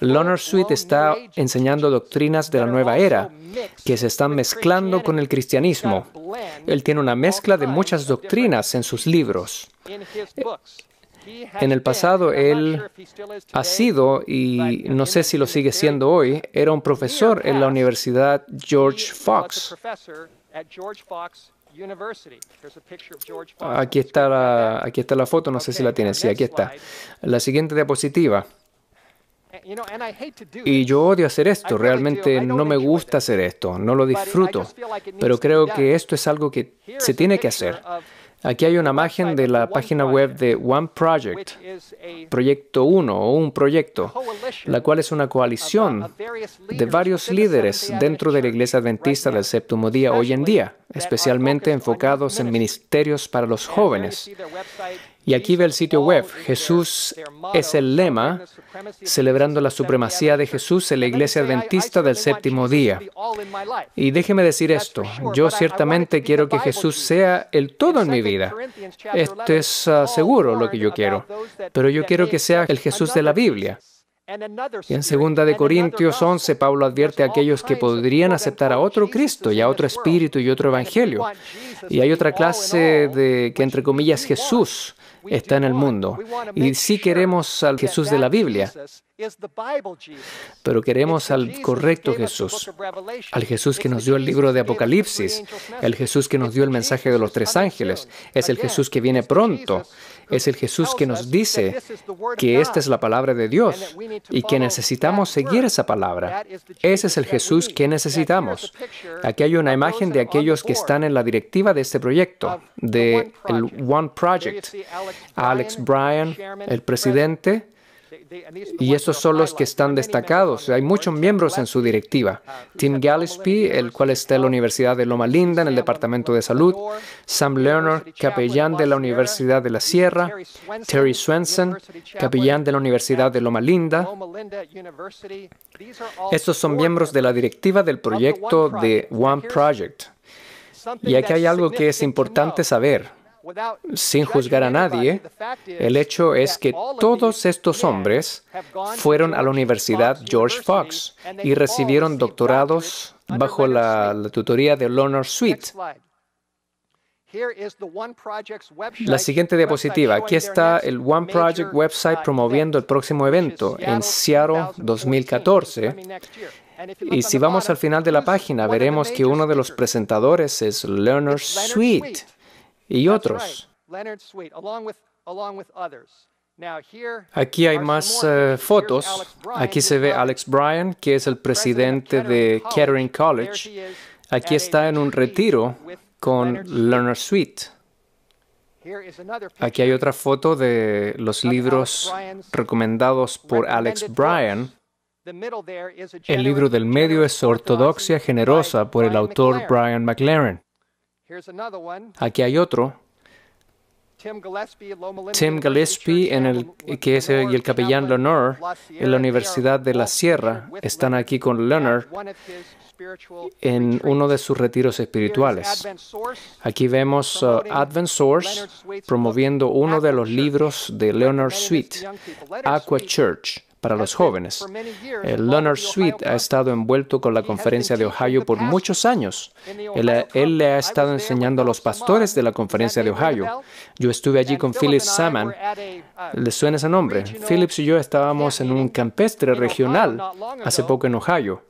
Leonard Sweet está enseñando doctrinas de la nueva era que se están mezclando con el cristianismo. Él tiene una mezcla de muchas doctrinas en sus libros. En el pasado, él ha sido, y no sé si lo sigue siendo hoy, era un profesor en la Universidad George Fox. Aquí está la foto, no sé si la tienen. Sí, aquí está. La siguiente diapositiva. Y yo odio hacer esto, realmente no me gusta hacer esto, no lo disfruto, pero creo que esto es algo que se tiene que hacer. Aquí hay una imagen de la página web de One Project, Proyecto 1 o un proyecto, la cual es una coalición de varios líderes dentro de la Iglesia Adventista del Séptimo Día hoy en día, especialmente enfocados en ministerios para los jóvenes. Y aquí ve el sitio web. Jesús es el lema, celebrando la supremacía de Jesús en la Iglesia Adventista del Séptimo Día. Y déjeme decir esto, yo ciertamente quiero que Jesús sea el todo en mi vida. Esto es seguro lo que yo quiero, pero yo quiero que sea el Jesús de la Biblia. Y en 2 Corintios 11, Pablo advierte a aquellos que podrían aceptar a otro Cristo y a otro Espíritu y otro Evangelio. Y hay otra clase de que, entre comillas, Jesús está en el mundo. Y sí queremos al Jesús de la Biblia. Pero queremos al correcto Jesús, al Jesús que nos dio el libro de Apocalipsis, el Jesús que nos dio el mensaje de los 3 ángeles, es el Jesús que viene pronto, es el Jesús que nos dice que esta es la palabra de Dios y que necesitamos seguir esa palabra. Ese es el Jesús que necesitamos. Aquí hay una imagen de aquellos que están en la directiva de este proyecto, del One Project. Alex Bryan, el presidente, y estos son los que están destacados. Hay muchos miembros en su directiva. Tim Gillespie, el cual está en la Universidad de Loma Linda, en el Departamento de Salud. Sam Lerner, capellán de la Universidad de la Sierra. Terry Swenson, capellán de la Universidad de Loma Linda. Estos son miembros de la directiva del proyecto de One Project. Y aquí hay algo que es importante saber. Sin juzgar a nadie, el hecho es que todos estos hombres fueron a la Universidad George Fox y recibieron doctorados bajo la tutoría de Leonard Sweet. La siguiente diapositiva. Aquí está el One Project website promoviendo el próximo evento en Seattle 2014. Y si vamos al final de la página, veremos que uno de los presentadores es Leonard Sweet. Y otros. Aquí hay más fotos. Aquí se ve Alex Bryan, que es el presidente de Kettering College. Aquí está en un retiro con Leonard Sweet. Aquí hay otra foto de los libros recomendados por Alex Bryan. El libro del medio es Ortodoxia Generosa por el autor Brian McLaren. Aquí hay otro. Tim Gillespie, que es el capellán Leonard en la Universidad de la Sierra, están aquí con Leonard en uno de sus retiros espirituales. Aquí vemos Advent Source promoviendo uno de los libros de Leonard Sweet, Aqua Church, para los jóvenes. Leonard Sweet ha estado envuelto con la Conferencia de Ohio por muchos años. Él le ha estado enseñando a los pastores de la Conferencia de Ohio. Yo estuve allí con Philip Salmon. ¿Les suena ese nombre? Phillips y yo estábamos en un campestre regional hace poco en Ohio.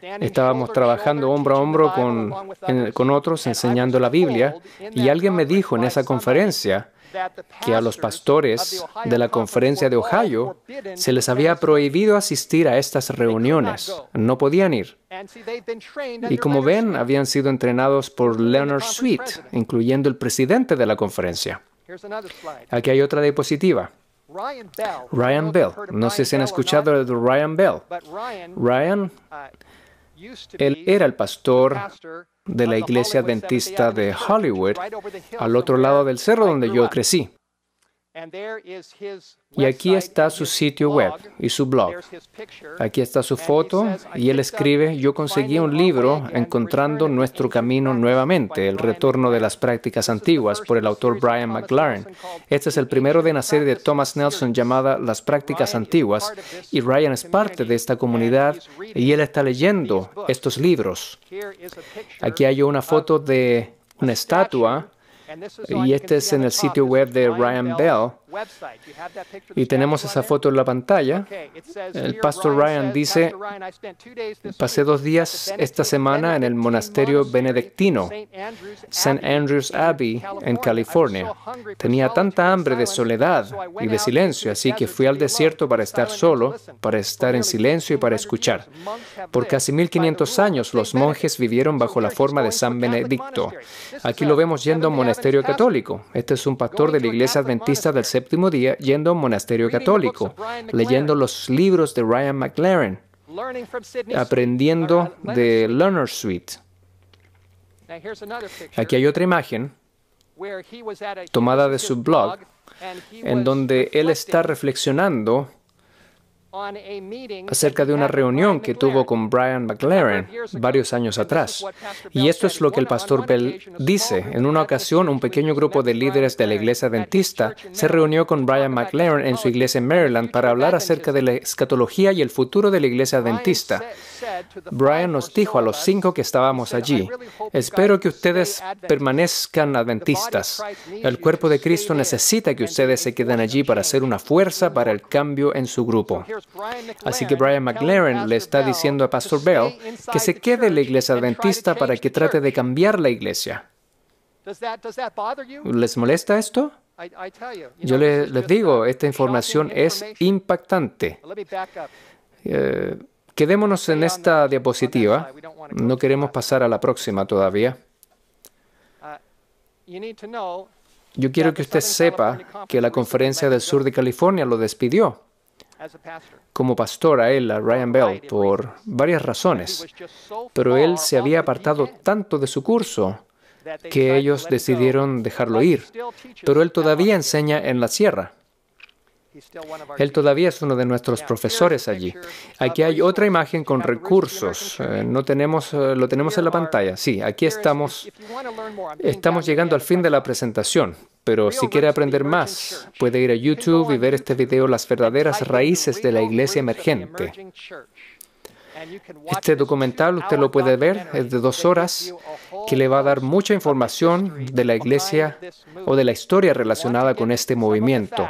Estábamos trabajando hombro a hombro con otros enseñando la Biblia y alguien me dijo en esa conferencia que a los pastores de la Conferencia de Ohio se les había prohibido asistir a estas reuniones. No podían ir. Y como ven, habían sido entrenados por Leonard Sweet, incluyendo el presidente de la conferencia. Aquí hay otra diapositiva. Ryan Bell. No sé si han escuchado de Ryan Bell. Ryan, él era el pastor de la Iglesia Adventista de Hollywood, al otro lado del cerro donde yo crecí. Y aquí está su sitio web y su blog. Aquí está su foto y él escribe: yo conseguí un libro encontrando nuestro camino nuevamente, el retorno de las prácticas antiguas, por el autor Brian McLaren. Este es el primero de una serie de Thomas Nelson llamada Las prácticas antiguas, y Ryan es parte de esta comunidad y él está leyendo estos libros. Aquí hay una foto de una estatua. Y este es en el sitio web de Ryan Bell. Y tenemos esa foto en la pantalla. El pastor Ryan dice: pasé 2 días esta semana en el monasterio benedictino, St. Andrews Abbey, en California. Tenía tanta hambre de soledad y de silencio, así que fui al desierto para estar solo, para estar en silencio y para escuchar. Por casi 1500 años los monjes vivieron bajo la forma de San Benedicto. Aquí lo vemos yendo a un monasterio católico. Este es un pastor de la Iglesia Adventista del Séptimo Día yendo a un monasterio católico, leyendo los libros de Ryan McLaren, aprendiendo de Leonard Sweet. Aquí hay otra imagen tomada de su blog, en donde él está reflexionando acerca de una reunión que tuvo con Brian McLaren varios años atrás. Y esto es lo que el pastor Bell dice. En una ocasión, un pequeño grupo de líderes de la Iglesia Adventista se reunió con Brian McLaren en su iglesia en Maryland para hablar acerca de la escatología y el futuro de la Iglesia Adventista. Brian nos dijo a los 5 que estábamos allí: espero que ustedes permanezcan adventistas. El cuerpo de Cristo necesita que ustedes se queden allí para ser una fuerza para el cambio en su grupo. Así que Brian McLaren le está diciendo a Pastor Bell que se quede en la iglesia adventista para que trate de cambiar la iglesia. ¿Les molesta esto? Yo les digo, esta información es impactante. Quedémonos en esta diapositiva. No queremos pasar a la próxima todavía. Yo quiero que usted sepa que la Conferencia del Sur de California lo despidió como pastor a Ryan Bell, por varias razones. Pero él se había apartado tanto de su curso que ellos decidieron dejarlo ir. Pero él todavía enseña en la sierra. Él todavía es uno de nuestros profesores allí. Aquí hay otra imagen con recursos. Lo tenemos en la pantalla. Sí, aquí estamos. Estamos llegando al fin de la presentación. Pero si quiere aprender más, puede ir a YouTube y ver este video, Las verdaderas raíces de la iglesia emergente. Este documental usted lo puede ver, es de 2 horas, que le va a dar mucha información de la iglesia o de la historia relacionada con este movimiento.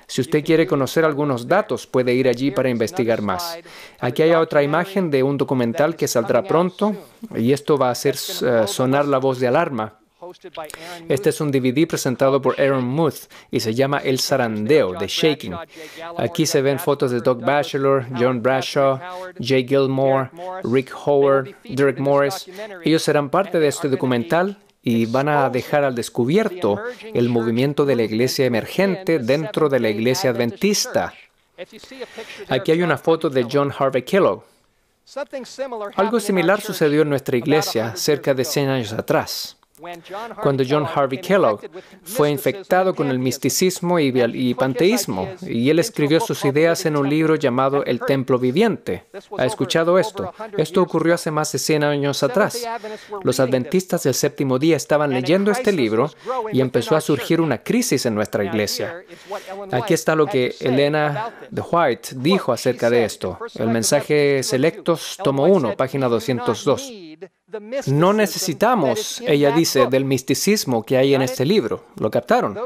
Si usted quiere conocer algunos datos, puede ir allí para investigar más. Aquí hay otra imagen de un documental que saldrá pronto, y esto va a hacer sonar la voz de alarma. Este es un DVD presentado por Aaron Muth y se llama El Zarandeo, de Shaking. Aquí se ven fotos de Doug Batchelor, John Bradshaw, Jay Gilmore, Rick Howard, Derek Morris. Ellos serán parte de este documental y van a dejar al descubierto el movimiento de la iglesia emergente dentro de la iglesia adventista. Aquí hay una foto de John Harvey Kellogg. Algo similar sucedió en nuestra iglesia cerca de 100 años atrás, cuando John Harvey Kellogg fue infectado con el misticismo y panteísmo, y él escribió sus ideas en un libro llamado El Templo Viviente. ¿Ha escuchado esto? Esto ocurrió hace más de 100 años atrás. Los adventistas del séptimo día estaban leyendo este libro y empezó a surgir una crisis en nuestra iglesia. Aquí está lo que Elena de White dijo acerca de esto. El mensaje Selectos, tomo 1, página 202. No necesitamos, ella dice, del misticismo que hay en este libro. ¿Lo captaron?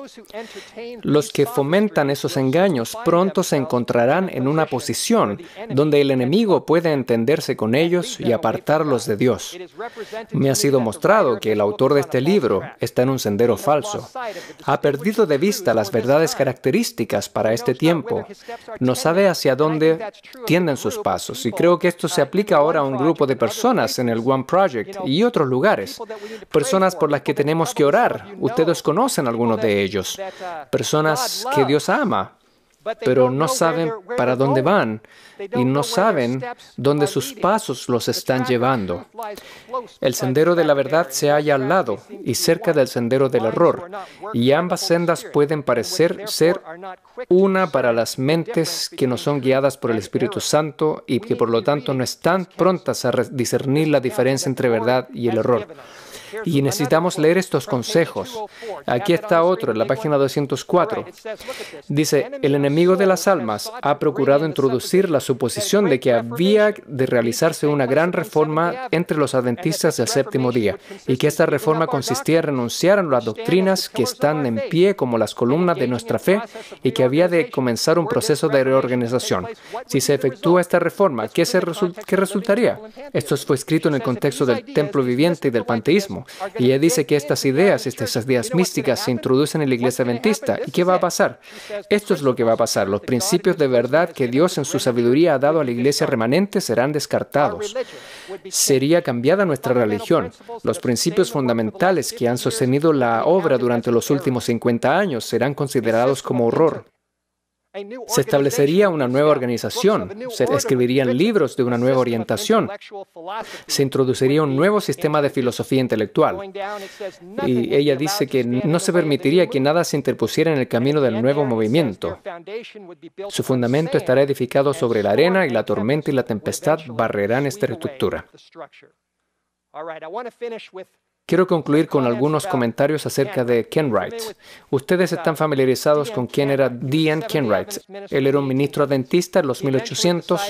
Los que fomentan esos engaños pronto se encontrarán en una posición donde el enemigo puede entenderse con ellos y apartarlos de Dios. Me ha sido mostrado que el autor de este libro está en un sendero falso. Ha perdido de vista las verdades características para este tiempo. No sabe hacia dónde tienden sus pasos. Y creo que esto se aplica ahora a un grupo de personas en el One Project y otros lugares. Personas por las que tenemos que orar. Ustedes conocen algunos de ellos. Personas que Dios ama, pero no saben para dónde van y no saben dónde sus pasos los están llevando. El sendero de la verdad se halla al lado y cerca del sendero del error, y ambas sendas pueden parecer ser una para las mentes que no son guiadas por el Espíritu Santo y que por lo tanto no están prontas a discernir la diferencia entre verdad y el error. Y necesitamos leer estos consejos. Aquí está otro, en la página 204. Dice, el enemigo de las almas ha procurado introducir la suposición de que había de realizarse una gran reforma entre los adventistas del séptimo día, y que esta reforma consistía en renunciar a las doctrinas que están en pie como las columnas de nuestra fe, y que había de comenzar un proceso de reorganización. Si se efectúa esta reforma, ¿qué resultaría? Esto fue escrito en el contexto del templo viviente y del panteísmo. Y ella dice que estas ideas místicas se introducen en la iglesia adventista. ¿Y qué va a pasar? Esto es lo que va a pasar. Los principios de verdad que Dios en su sabiduría ha dado a la iglesia remanente serán descartados. Sería cambiada nuestra religión. Los principios fundamentales que han sostenido la obra durante los últimos 50 años serán considerados como horror. Se establecería una nueva organización, se escribirían libros de una nueva orientación, se introduciría un nuevo sistema de filosofía intelectual. Y ella dice que no se permitiría que nada se interpusiera en el camino del nuevo movimiento. Su fundamento estará edificado sobre la arena y la tormenta y la tempestad barrerán esta estructura. Quiero concluir con algunos comentarios acerca de Kenwright. Ustedes están familiarizados con quién era D.N. Kenwright. Él era un ministro adventista en los 1800.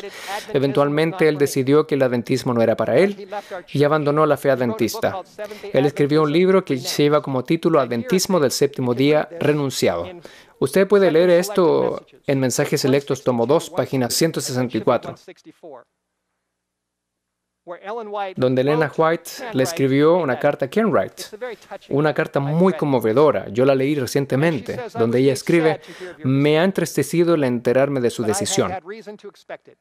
Eventualmente, él decidió que el adventismo no era para él y abandonó la fe adventista. Él escribió un libro que lleva como título Adventismo del séptimo día renunciado. Usted puede leer esto en Mensajes Selectos, tomo 2, página 164, donde Elena White le escribió una carta a Ken Wright, una carta muy conmovedora. Yo la leí recientemente, donde ella escribe: me ha entristecido el enterarme de su decisión,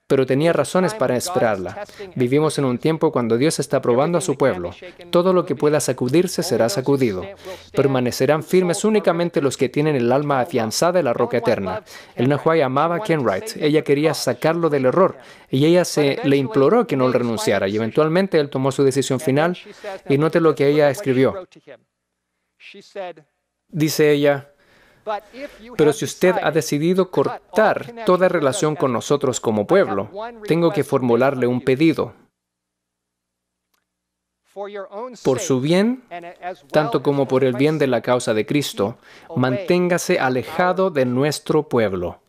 pero tenía razones para esperarla. Vivimos en un tiempo cuando Dios está probando a su pueblo. Todo lo que pueda sacudirse será sacudido. Permanecerán firmes únicamente los que tienen el alma afianzada en la roca eterna. Elena White amaba a Ken Wright. Ella quería sacarlo del error, y ella le imploró que no renunciara. Y eventualmente él tomó su decisión final, y note lo que ella escribió. Dice ella: pero si usted ha decidido cortar toda relación con nosotros como pueblo, tengo que formularle un pedido. Por su bien, tanto como por el bien de la causa de Cristo, manténgase alejado de nuestro pueblo.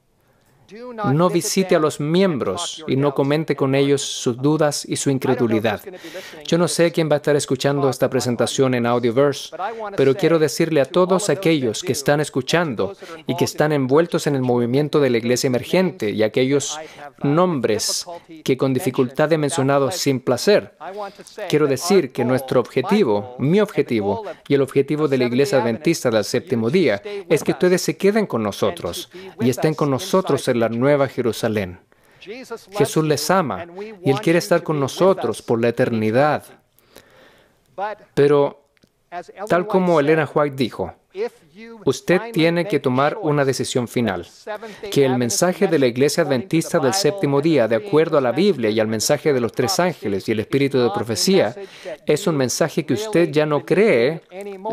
No visite a los miembros y no comente con ellos sus dudas y su incredulidad. Yo no sé quién va a estar escuchando esta presentación en Audioverse, pero quiero decirle a todos aquellos que están escuchando y que están envueltos en el movimiento de la iglesia emergente y aquellos nombres que con dificultad he mencionado sin placer, quiero decir que nuestro objetivo, mi objetivo y el objetivo de la Iglesia Adventista del Séptimo Día es que ustedes se queden con nosotros y estén con nosotros en la Nueva Jerusalén. Jesús les ama y Él quiere estar con nosotros por la eternidad. Pero, tal como Elena White dijo, usted tiene que tomar una decisión final. Que el mensaje de la Iglesia Adventista del Séptimo Día, de acuerdo a la Biblia y al mensaje de los tres ángeles y el espíritu de profecía, es un mensaje que usted ya no cree.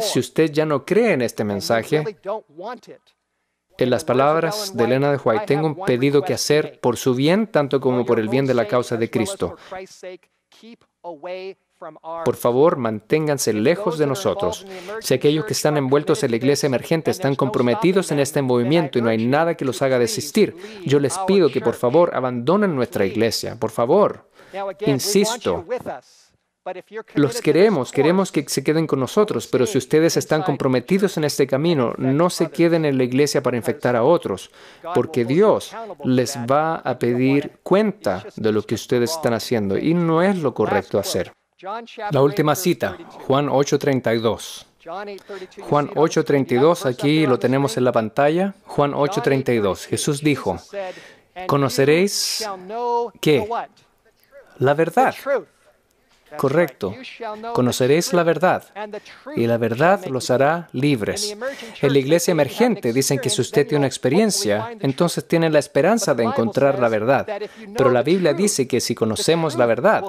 Si usted ya no cree en este mensaje, en las palabras de Elena de White, tengo un pedido que hacer por su bien, tanto como por el bien de la causa de Cristo. Por favor, manténganse lejos de nosotros. Si aquellos que están envueltos en la iglesia emergente están comprometidos en este movimiento y no hay nada que los haga desistir, yo les pido que por favor abandonen nuestra iglesia. Por favor. Insisto. Los queremos que se queden con nosotros, pero si ustedes están comprometidos en este camino, no se queden en la iglesia para infectar a otros, porque Dios les va a pedir cuenta de lo que ustedes están haciendo y no es lo correcto hacer. La última cita, Juan 8:32. Juan 8:32, aquí lo tenemos en la pantalla. Juan 8:32. Jesús dijo: ¿conoceréis qué? La verdad. Correcto. Conoceréis la verdad, y la verdad los hará libres. En la iglesia emergente dicen que si usted tiene una experiencia, entonces tiene la esperanza de encontrar la verdad. Pero la Biblia dice que si conocemos la verdad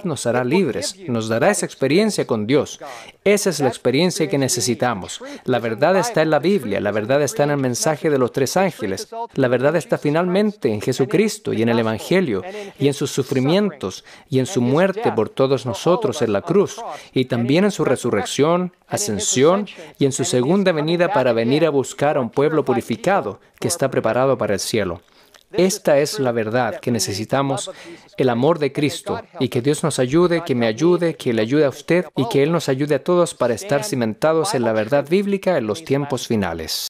nos hará libres, nos dará esa experiencia con Dios. Esa es la experiencia que necesitamos. La verdad está en la Biblia, la verdad está en el mensaje de los tres ángeles, la verdad está finalmente en Jesucristo y en el Evangelio, y en sus sufrimientos, y en su muerte por todos nosotros en la cruz, y también en su resurrección, ascensión, y en su segunda venida para venir a buscar a un pueblo purificado que está preparado para el cielo. Esta es la verdad que necesitamos, el amor de Cristo, y que Dios nos ayude, que me ayude, que le ayude a usted, y que Él nos ayude a todos para estar cimentados en la verdad bíblica en los tiempos finales.